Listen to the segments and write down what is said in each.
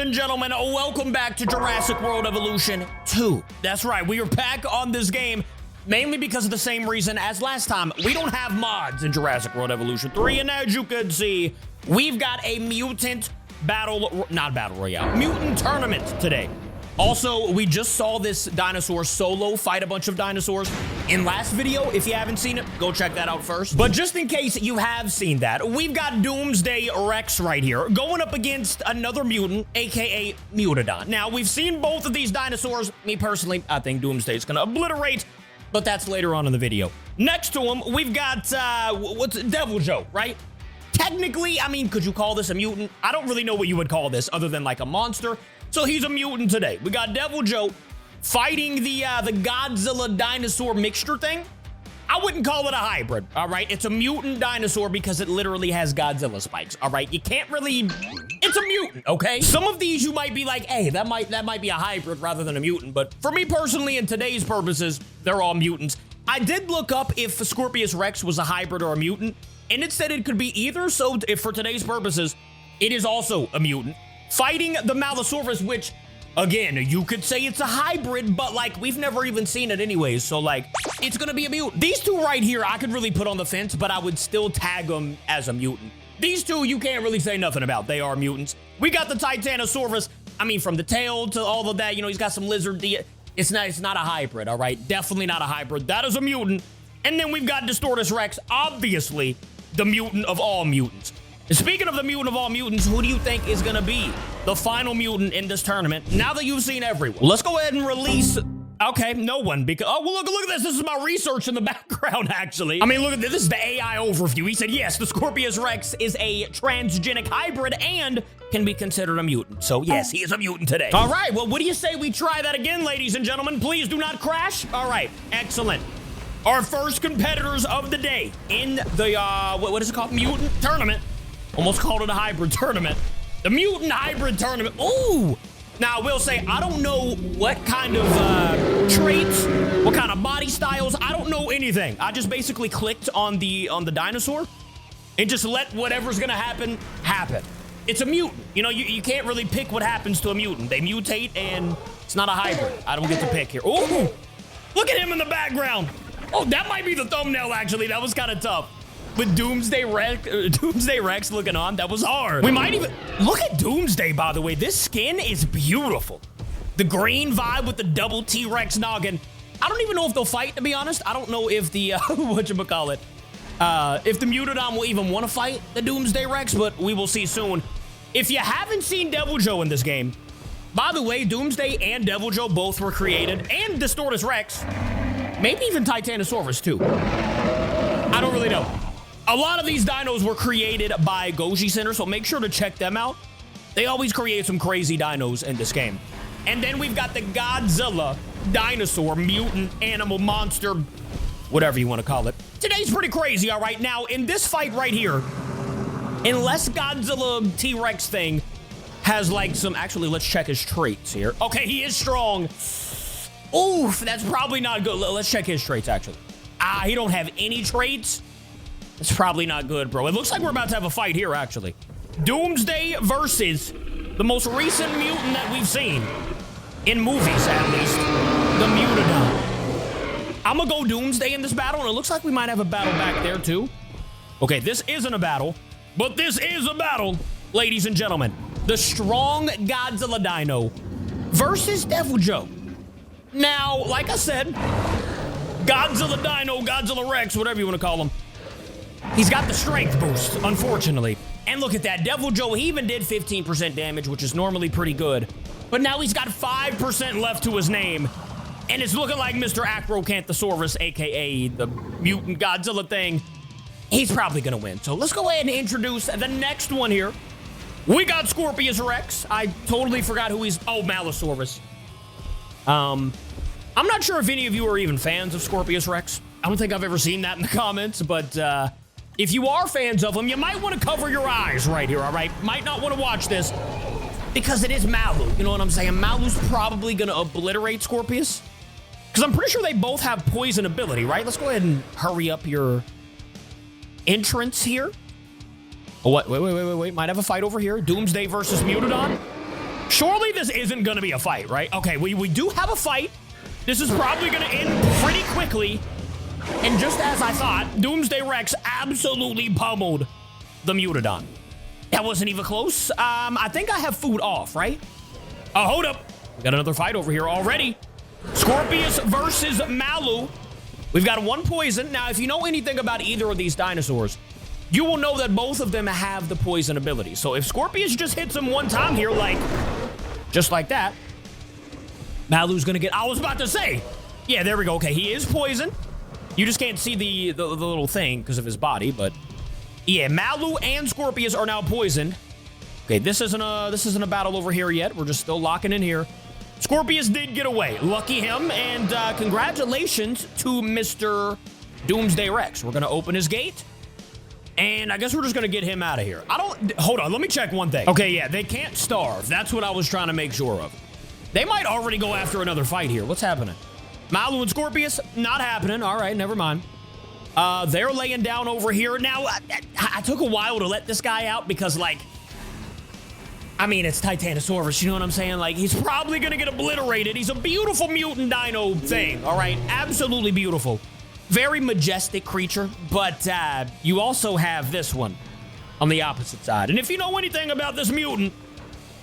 and gentlemen, welcome back to Jurassic World Evolution 2. That's right, we are back on this game, mainly because of the same reason as last time. We don't have mods in Jurassic World Evolution 3, and as you can see, we've got a mutant mutant tournament today. Also, we just saw this dinosaur solo fight a bunch of dinosaurs in last video. If you haven't seen it, go check that out first. But just in case you have seen that, we've got Doomsday Rex right here going up against another mutant, aka Mutadon. Now, we've seen both of these dinosaurs. Me personally, I think Doomsday is gonna obliterate, but that's later on in the video. Next to him, we've got, Devil Joe, right? Technically, I mean, could you call this a mutant? I don't really know what you would call this other than like a monster. So he's a mutant today. We got Devil Joe fighting the Godzilla dinosaur mixture thing. I wouldn't call it a hybrid, all right? It's a mutant dinosaur because it literally has Godzilla spikes, all right? You can't really, it's a mutant, okay? Some of these you might be like, hey, that might be a hybrid rather than a mutant, but for me personally, in today's purposes, they're all mutants. I did look up if Scorpius Rex was a hybrid or a mutant, and it said it could be either, so if for today's purposes, it is also a mutant. Fighting the Malosaurus, which, again, you could say it's a hybrid, but, like, we've never even seen it anyways, so, like, it's gonna be a mutant. These two right here, I could really put on the fence, but I would still tag them as a mutant. These two, you can't really say nothing about. They are mutants. We got the Titanosaurus. I mean, from the tail to all of that, you know, he's got some lizard. It's not a hybrid, all right? Definitely not a hybrid. That is a mutant. And then we've got Distortus Rex, obviously the mutant of all mutants. And speaking of the mutant of all mutants, who do you think is gonna be the final mutant in this tournament? Now that you've seen everyone, let's go ahead and release. Okay, no one, because, oh, well, look at this. This is my research in the background, actually. I mean, look at this. This is the AI overview. He said, yes, the Scorpius Rex is a transgenic hybrid and can be considered a mutant. So, yes, he is a mutant today. All right, well, what do you say we try that again, ladies and gentlemen? Please do not crash. All right, excellent. Our first competitors of the day in the, what is it called? Mutant tournament. Almost called it a hybrid tournament. The mutant hybrid tournament. Ooh! Now, I will say, I don't know what kind of traits, what kind of body styles. I don't know anything. I just basically clicked on the dinosaur and just let whatever's gonna happen, happen. It's a mutant. You know, you can't really pick what happens to a mutant. They mutate and it's not a hybrid. I don't get to pick here. Ooh! Look at him in the background. Oh, that might be the thumbnail, actually. That was kind of tough. With Doomsday Rex looking on, that was hard. We might even, look at Doomsday, by the way. This skin is beautiful. The green vibe with the double T-Rex noggin. I don't even know if they'll fight, to be honest. I don't know if the, whatchamacallit, if the Mutadon will even want to fight the Doomsday Rex, but we will see soon. If you haven't seen Devil Joe in this game, by the way, Doomsday and Devil Joe both were created, and Distortus Rex, maybe even Titanosaurus too. I don't really know. A lot of these dinos were created by Goji Center, so make sure to check them out. They always create some crazy dinos in this game. And then we've got the Godzilla dinosaur, mutant, animal, monster, whatever you want to call it. Today's pretty crazy, all right? Now, in this fight right here, unless Godzilla T-Rex thing has like some, actually, let's check his traits here. Okay, he is strong. Oof, that's probably not good. Let's check his traits, actually. He don't have any traits. It's probably not good, bro. It looks like we're about to have a fight here, actually. Doomsday versus the most recent mutant that we've seen. In movies, at least. The Mutadon. I'm gonna go Doomsday in this battle, and it looks like we might have a battle back there, too. Okay, this isn't a battle, but this is a battle, ladies and gentlemen. The strong Godzilla Dino versus Devil Joe. Now, like I said, Godzilla Dino, Godzilla Rex, whatever you want to call him. He's got the strength boost, unfortunately. And look at that. Devil Joe, he even did 15% damage, which is normally pretty good. But now he's got 5% left to his name. And it's looking like Mr. Acrocanthosaurus, a.k.a. the mutant Godzilla thing. He's probably going to win. So let's go ahead and introduce the next one here. We got Scorpius Rex. I totally forgot who he's... Oh, Malosaurus. I'm not sure if any of you are even fans of Scorpius Rex. I don't think I've ever seen that in the comments, but... if you are fans of him, you might want to cover your eyes right here, all right? Might not want to watch this because it is Malu. You know what I'm saying? Malu's probably going to obliterate Scorpius because I'm pretty sure they both have poison ability, right? Let's go ahead and hurry up your entrance here. Oh, what? Wait. Might have a fight over here. Doomsday versus Mutadon. Surely this isn't gonna be a fight, right? Okay, we do have a fight. This is probably gonna end pretty quickly. And just as I thought, Doomsday Rex absolutely pummeled the Mutadon. That wasn't even close. I think I have food off, right? Oh, hold up. We got another fight over here already. Scorpius versus Malu. We've got one poison. Now, if you know anything about either of these dinosaurs, you will know that both of them have the poison ability. So if Scorpius just hits him one time here, like, just like that, Malu's gonna get, I was about to say, yeah, there we go. Okay, he is poisoned. You just can't see the little thing because of his body, but yeah, Malu and Scorpius are now poisoned. Okay, this isn't a battle over here yet. We're just still locking in here. Scorpius did get away. Lucky him, and congratulations to Mr. Doomsday Rex. We're gonna open his gate, and I guess we're just gonna get him out of here. Hold on, let me check one thing. Okay, yeah, they can't starve. That's what I was trying to make sure of. They might already go after another fight here. What's happening? Malu and Scorpius, not happening. All right, never mind. They're laying down over here. Now, I took a while to let this guy out because, like, I mean, it's Titanosaurus, you know what I'm saying? Like, he's probably gonna get obliterated. He's a beautiful mutant dino thing, all right? Absolutely beautiful. Very majestic creature, but you also have this one on the opposite side. And if you know anything about this mutant,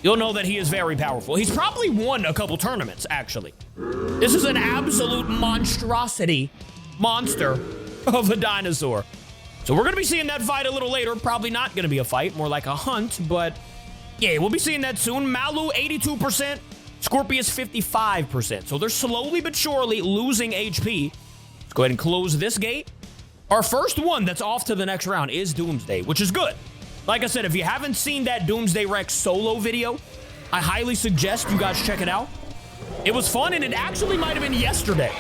you'll know that he is very powerful. He's probably won a couple tournaments, actually. This is an absolute monstrosity, monster of a dinosaur. So we're gonna be seeing that fight a little later. Probably not gonna be a fight, more like a hunt, but yeah, we'll be seeing that soon. Malu, 82%, Scorpius, 55%. So they're slowly but surely losing HP. Let's go ahead and close this gate. Our first one that's off to the next round is Doomsday, which is good. Like I said, if you haven't seen that Doomsday Rex solo video, I highly suggest you guys check it out. It was fun, and it actually might have been yesterday.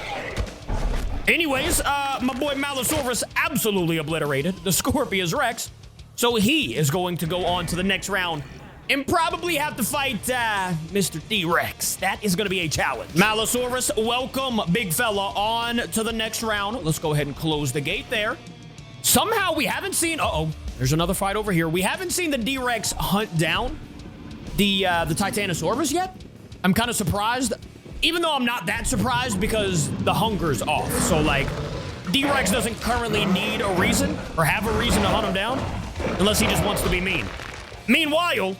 Anyways, my boy Malosaurus absolutely obliterated the Scorpius Rex, so he is going to go on to the next round and probably have to fight Mr. T-Rex. That is going to be a challenge. Malosaurus, welcome, big fella, on to the next round. Let's go ahead and close the gate there. Somehow we haven't seen, there's another fight over here. We haven't seen the D-Rex hunt down the Titanosaurus yet. I'm kind of surprised, even though I'm not that surprised because the hunger's off. So, like, D-Rex doesn't currently need a reason or have a reason to hunt him down unless he just wants to be mean. Meanwhile,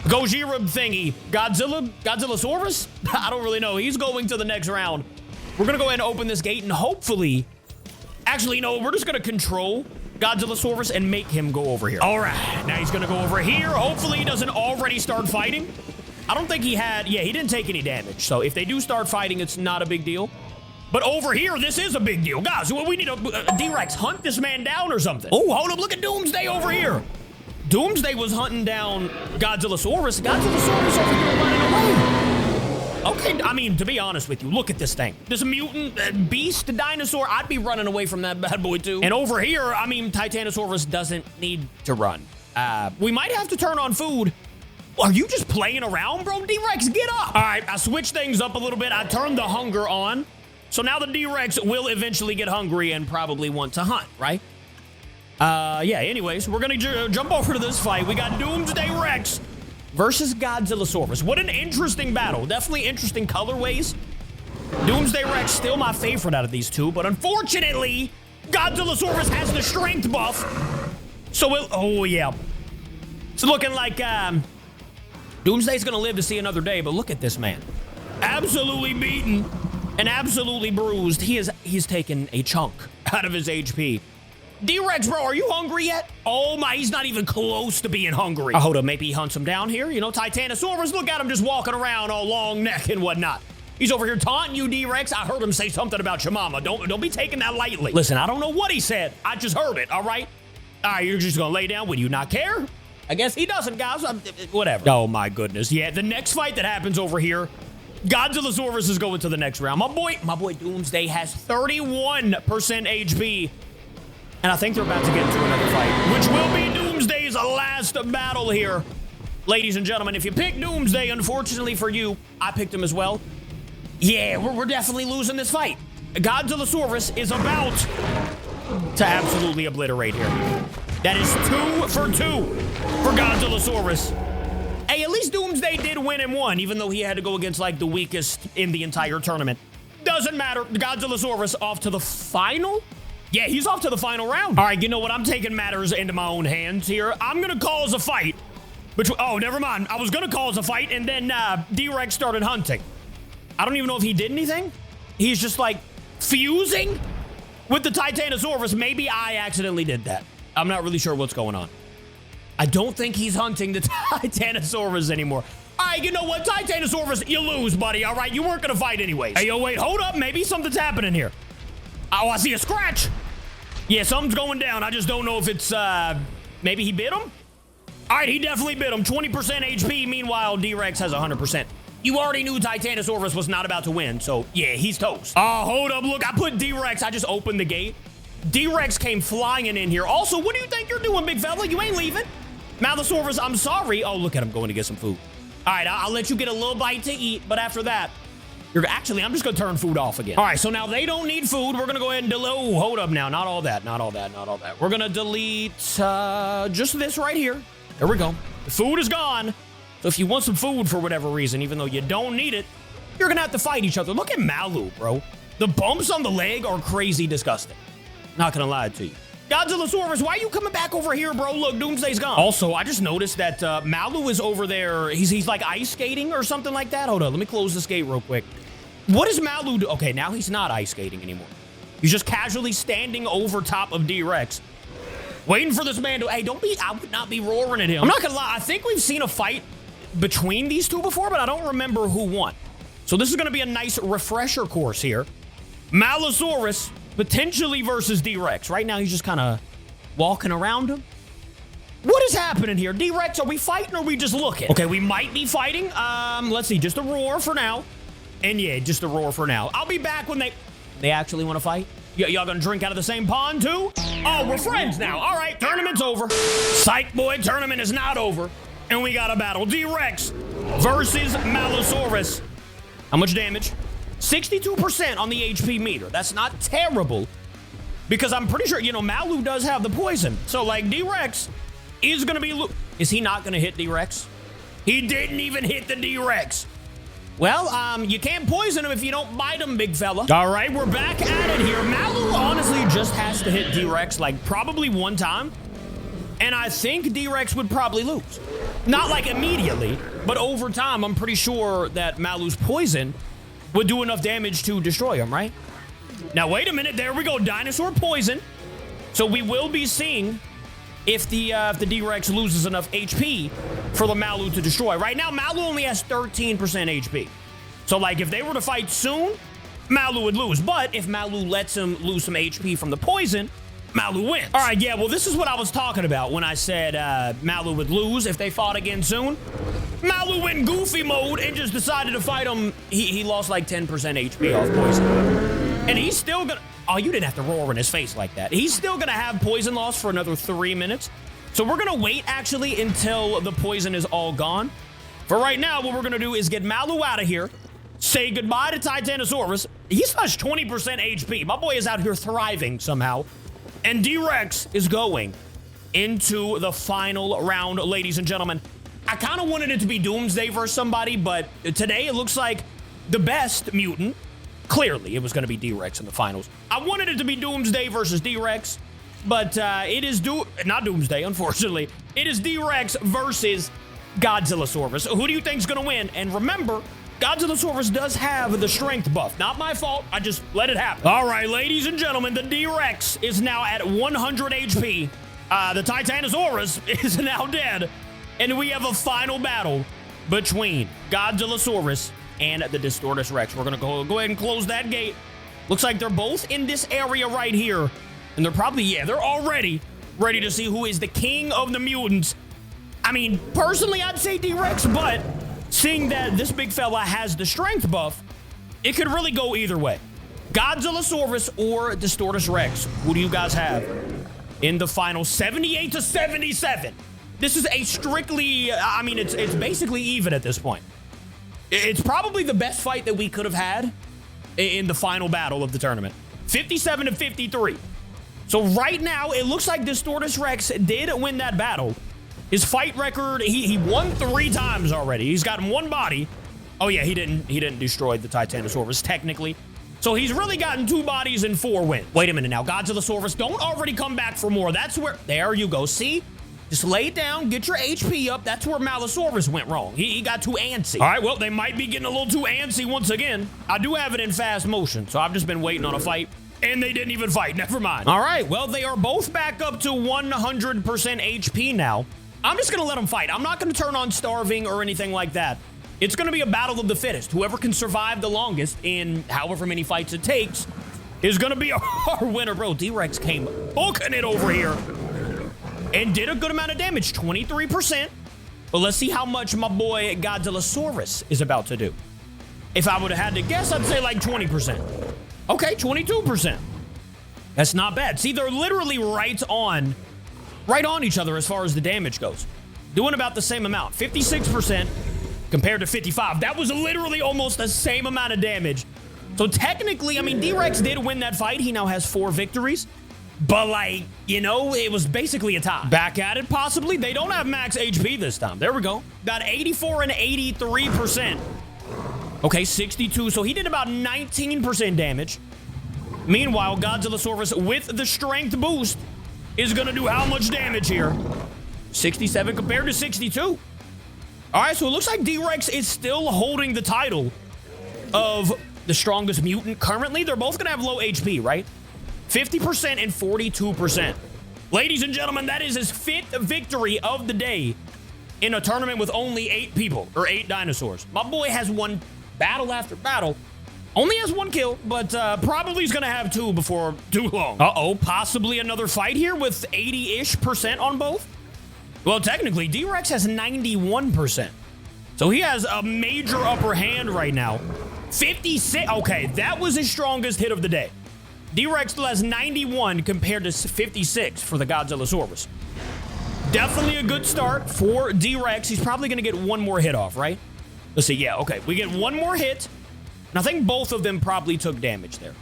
Gojira thingy, Godzillasaurus? I don't really know. He's going to the next round. We're going to go ahead and open this gate and hopefully, actually, no, we're just going to control Godzillasaurus and make him go over here. All right, now he's going to go over here. Hopefully he doesn't already start fighting. I don't think he didn't take any damage. So if they do start fighting, it's not a big deal. But over here, this is a big deal. Guys, we need a D-Rex hunt this man down or something. Oh, hold up, look at Doomsday over here. Doomsday was hunting down Godzillasaurus. Godzillasaurus over here running away. Okay, I mean, to be honest with you, look at this thing. This mutant beast dinosaur, I'd be running away from that bad boy too. And over here, I mean, Titanosaurus doesn't need to run. We might have to turn on food. Are you just playing around, bro? D-Rex, get up. All right, I switched things up a little bit. I turned the hunger on. So now the D-Rex will eventually get hungry and probably want to hunt, right? Yeah, anyways, we're gonna jump over to this fight. We got Doomsday Rex versus Godzillasaurus. What an interesting battle. Definitely interesting colorways. Doomsday Rex still my favorite out of these two, but unfortunately, Godzillasaurus has the strength buff. So oh yeah. It's looking like Doomsday's gonna live to see another day, but look at this man. Absolutely beaten and absolutely bruised. He's taken a chunk out of his HP. D-Rex, bro, are you hungry yet? Oh my, he's not even close to being hungry. Hold up, maybe he hunts him down here. You know, Titanosaurus, look at him just walking around all long neck and whatnot. He's over here taunting you, D-Rex. I heard him say something about your mama. Don't be taking that lightly. Listen, I don't know what he said. I just heard it, all right? All right, you're just gonna lay down? Would you not care? I guess he doesn't, guys. Whatever. Oh my goodness. Yeah, the next fight that happens over here, Godzillasaurus is going to the next round. My boy Doomsday has 31% HP. And I think they're about to get into another fight, which will be Doomsday's last battle here. Ladies and gentlemen, if you pick Doomsday, unfortunately for you, I picked him as well. Yeah, we're definitely losing this fight. Godzillasaurus is about to absolutely obliterate here. That is 2 for 2 for Godzillasaurus. Hey, at least Doomsday did win and won, even though he had to go against, like, the weakest in the entire tournament. Doesn't matter. Godzillasaurus off to the final? Yeah, he's off to the final round. All right, you know what? I'm taking matters into my own hands here. I'm going to cause a fight. Oh, never mind. I was going to cause a fight, and then D-Rex started hunting. I don't even know if he did anything. He's just, like, fusing with the Titanosaurus. Maybe I accidentally did that. I'm not really sure what's going on. I don't think he's hunting the Titanosaurus anymore. All right, you know what? Titanosaurus, you lose, buddy. All right, you weren't going to fight anyways. Hey, yo, wait, hold up. Maybe something's happening here. Oh, I see a scratch. Yeah, something's going down. I just don't know if it's, maybe he bit him? All right, he definitely bit him. 20% HP. Meanwhile, D-Rex has 100%. You already knew Titanosaurus was not about to win, so yeah, he's toast. Oh, hold up. Look, I put D-Rex. I just opened the gate. D-Rex came flying in here. Also, what do you think you're doing, big fella? You ain't leaving. Mallosaurus, I'm sorry. Oh, look at him going to get some food. All right, I'll let you get a little bite to eat, but after that, I'm just going to turn food off again. All right, so now they don't need food. We're going to go ahead and delete. Oh, hold up now. Not all that. We're going to delete just this right here. There we go. The food is gone. So if you want some food for whatever reason, even though you don't need it, you're going to have to fight each other. Look at Malu, bro. The bumps on the leg are crazy disgusting. Not going to lie to you. Godzillasaurus, why are you coming back over here, bro? Look, Doomsday's gone. Also, I just noticed that Malu is over there. He's like ice skating or something like that. Hold on, let me close this gate real quick. What does Malu do? Okay, now he's not ice skating anymore. He's just casually standing over top of D-Rex, waiting for this man to, hey, I would not be roaring at him. I'm not gonna lie, I think we've seen a fight between these two before, but I don't remember who won. So this is gonna be a nice refresher course here. Mallosaurus potentially versus D-Rex. Right now, he's just kind of walking around him. What is happening here? D-Rex, are we fighting or are we just looking? Okay, we might be fighting. Let's see, just a roar for now. And yeah, just a roar for now. I'll be back when they actually want to fight. Y'all gonna drink out of the same pond too? Oh, we're friends now. All right, tournament's over. Psych, boy, tournament is not over. And we got a battle. D-Rex versus Mallosaurus. How much damage? 62% on the HP meter. That's not terrible, because I'm pretty sure, you know, Malu does have the poison. So, like, D-Rex is going to be... Is he not going to hit D-Rex? He didn't even hit the D-Rex. Well, you can't poison him if you don't bite him, big fella. All right, we're back at it here. Malu honestly just has to hit D-Rex, like, probably one time. And I think D-Rex would probably lose. Not, like, immediately, but over time, I'm pretty sure that Malu's poison would do enough damage to destroy him, right? Now, wait a minute. There we go. Dinosaur poison. So we will be seeing if the D-Rex loses enough HP for the Malu to destroy. Right now, Malu only has 13% HP. So, like, if they were to fight soon, Malu would lose. But if Malu lets him lose some HP from the poison, Malu wins. All right, yeah, well, this is what I was talking about when I said Malu would lose if they fought again soon. Malu went goofy mode and just decided to fight him. He lost like 10% HP off poison. And he's still gonna... Oh, you didn't have to roar in his face like that. He's still gonna have poison loss for another 3 minutes. So we're gonna wait, actually, until the poison is all gone. For right now, what we're gonna do is get Malu out of here, say goodbye to Titanosaurus. He's touched 20% HP. My boy is out here thriving somehow. And D-Rex is going into the final round, ladies and gentlemen. I kind of wanted it to be Doomsday versus somebody, but today it looks like the best mutant. Clearly, it was going to be D-Rex in the finals. I wanted it to be Doomsday versus D-Rex, but it is not Doomsday, unfortunately. It is D-Rex versus Godzillasaurus. Who do you think is going to win? And remember, Godzillasaurus does have the strength buff. Not my fault. I just let it happen. All right, ladies and gentlemen, the D-Rex is now at 100 HP. The Titanosaurus is now dead. And we have a final battle between Godzillasaurus and the Distortus Rex. We're going to go ahead and close that gate. Looks like they're both in this area right here. And they're probably, yeah, they're already ready to see who is the king of the mutants. I mean, personally, I'd say D-Rex, but seeing that this big fella has the strength buff, it could really go either way. Godzillasaurus or Distortus Rex. Who do you guys have in the final? 78-77. This is a strictly, I mean, it's basically even at this point. It's probably the best fight that we could have had in the final battle of the tournament. 57-53. So right now, it looks like Distortus Rex did win that battle. His fight record, he won 3 times already. He's gotten 1 body. Oh yeah, he didn't destroy the Titanosaurus technically. So he's really gotten 2 bodies and 4 wins. Wait a minute now, Godzillasaurus, don't already come back for more. That's where, there you go, see? Just lay it down, get your HP up. That's where Malisaurus went wrong. He got too antsy. All right, well, they might be getting a little too antsy once again. I do have it in fast motion, so I've just been waiting on a fight. And they didn't even fight, never mind. All right, well, they are both back up to 100% HP now. I'm just gonna let them fight. I'm not gonna turn on starving or anything like that. It's gonna be a battle of the fittest. Whoever can survive the longest in however many fights it takes is gonna be our winner. Bro, D-Rex came booking it over here and did a good amount of damage, 23%. But let's see how much my boy Godzillasaurus is about to do. If I would have had to guess, I'd say like 20%. Okay, 22%. That's not bad. See, they're literally right on each other as far as the damage goes. Doing about the same amount, 56% compared to 55. That was literally almost the same amount of damage. So technically, I mean, D-Rex did win that fight. He now has 4 victories. But like, you know, it was basically a tie. Back at it, possibly. They don't have max HP this time. There we go. Got 84 and 83%. Okay, 62. So he did about 19% damage. Meanwhile, Godzillasaurus with the strength boost is gonna do how much damage here? 67 compared to 62. All right, so it looks like D-Rex is still holding the title of the strongest mutant currently. They're both gonna have low HP, right? 50% and 42%. Ladies and gentlemen, that is his 5th victory of the day in a tournament with only 8 people, or 8 dinosaurs. My boy has won battle after battle. Only has 1 kill, but probably is gonna have 2 before too long. Uh-oh, possibly another fight here with 80-ish% on both? Well, technically, D-Rex has 91%. So he has a major upper hand right now. 56, okay, that was his strongest hit of the day. D-Rex still has 91 compared to 56 for the Godzillasaurus. Definitely a good start for D-Rex. He's probably gonna get 1 more hit off, right? Let's see, yeah, okay, we get 1 more hit. And I think both of them probably took damage there.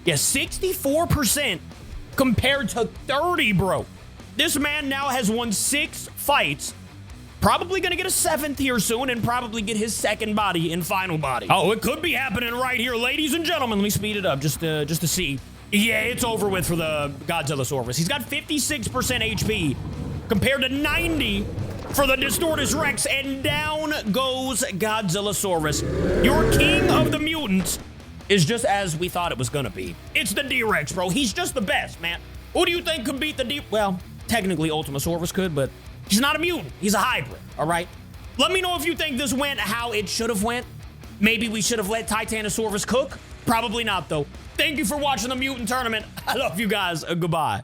Yeah, 64% compared to 30, bro. This man now has won 6 fights. Probably gonna get a 7th here soon and probably get his 2nd body in final body. Oh, it could be happening right here, ladies and gentlemen. Let me speed it up just to see. Yeah, it's over with for the Godzillasaurus. He's got 56% HP compared to 90 for the Distortus Rex, and down goes Godzillasaurus. Your king of the mutants is just as we thought it was gonna be. It's the D-Rex, bro. He's just the best, man. Who do you think could beat the D? Well, technically Ultimasaurus could, but he's not a mutant. He's a hybrid, all right? Let me know if you think this went how it should have went. Maybe we should have let Titanosaurus cook. Probably not, though. Thank you for watching the Mutant Tournament. I love you guys. Goodbye.